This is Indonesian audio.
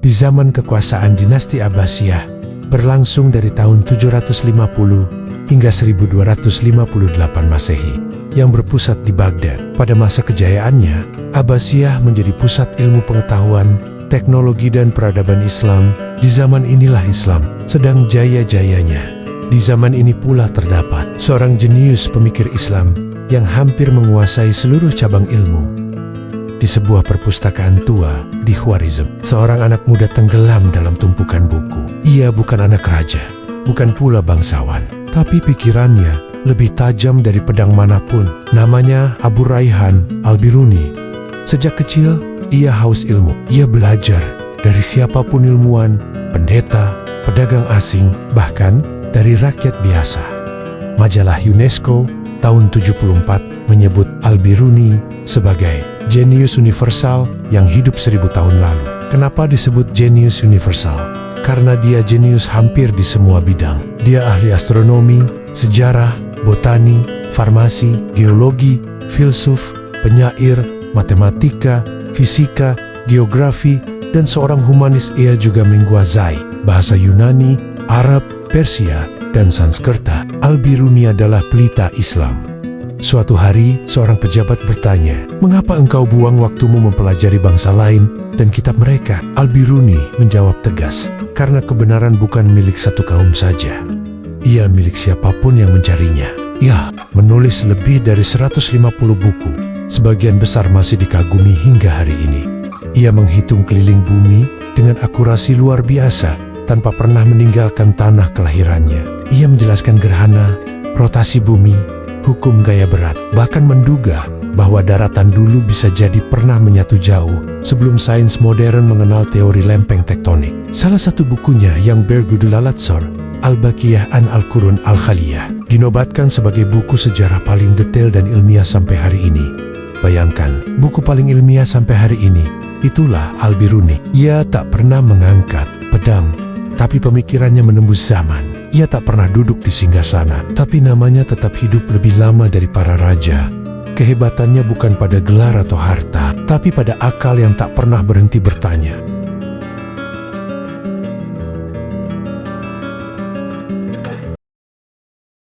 di zaman kekuasaan dinasti Abbasiyah, berlangsung dari tahun 750 hingga 1258 Masehi, yang berpusat di Baghdad. Pada masa kejayaannya, Abbasiyah menjadi pusat ilmu pengetahuan, teknologi dan peradaban Islam. Di zaman inilah Islam sedang jaya-jayanya. Di zaman ini pula terdapat seorang jenius pemikir Islam yang hampir menguasai seluruh cabang ilmu. Di sebuah perpustakaan tua di Khwarizm, seorang anak muda tenggelam dalam tumpukan buku. Ia bukan anak raja, bukan pula bangsawan, tapi pikirannya lebih tajam dari pedang manapun. Namanya Abu Raihan Al-Biruni. Sejak kecil, ia haus ilmu. Ia belajar dari siapapun ilmuwan, pendeta, pedagang asing, bahkan dari rakyat biasa. Majalah UNESCO tahun 74 menyebut Al-Biruni sebagai jenius universal yang hidup 1000 tahun lalu. Kenapa disebut jenius universal? Karena dia jenius hampir di semua bidang. Dia ahli astronomi, sejarah, botani, farmasi, geologi, filsuf, penyair, matematika, fisika, geografi, dan seorang humanis. Ia juga menguasai bahasa Yunani, Arab, Persia, dan Sanskerta. Al-Biruni adalah pelita Islam. Suatu hari, seorang pejabat bertanya, "Mengapa engkau buang waktumu mempelajari bangsa lain dan kitab mereka?" Al-Biruni menjawab tegas, "Karena kebenaran bukan milik satu kaum saja. Ia milik siapapun yang mencarinya." Ia menulis lebih dari 150 buku. Sebagian besar masih dikagumi hingga hari ini. Ia menghitung keliling bumi dengan akurasi luar biasa tanpa pernah meninggalkan tanah kelahirannya. Ia menjelaskan gerhana, rotasi bumi, hukum gaya berat, bahkan menduga bahwa daratan dulu bisa jadi pernah menyatu jauh sebelum sains modern mengenal teori lempeng tektonik. Salah satu bukunya yang berjudul Al-Atsar, Al-Baqiyah an Al-Qurun Al-Khaliyah, dinobatkan sebagai buku sejarah paling detail dan ilmiah sampai hari ini. Bayangkan, buku paling ilmiah sampai hari ini, itulah Al-Biruni. Ia tak pernah mengangkat pedang, tapi pemikirannya menembus zaman. Ia tak pernah duduk di singgasana, tapi namanya tetap hidup lebih lama dari para raja. Kehebatannya bukan pada gelar atau harta, tapi pada akal yang tak pernah berhenti bertanya.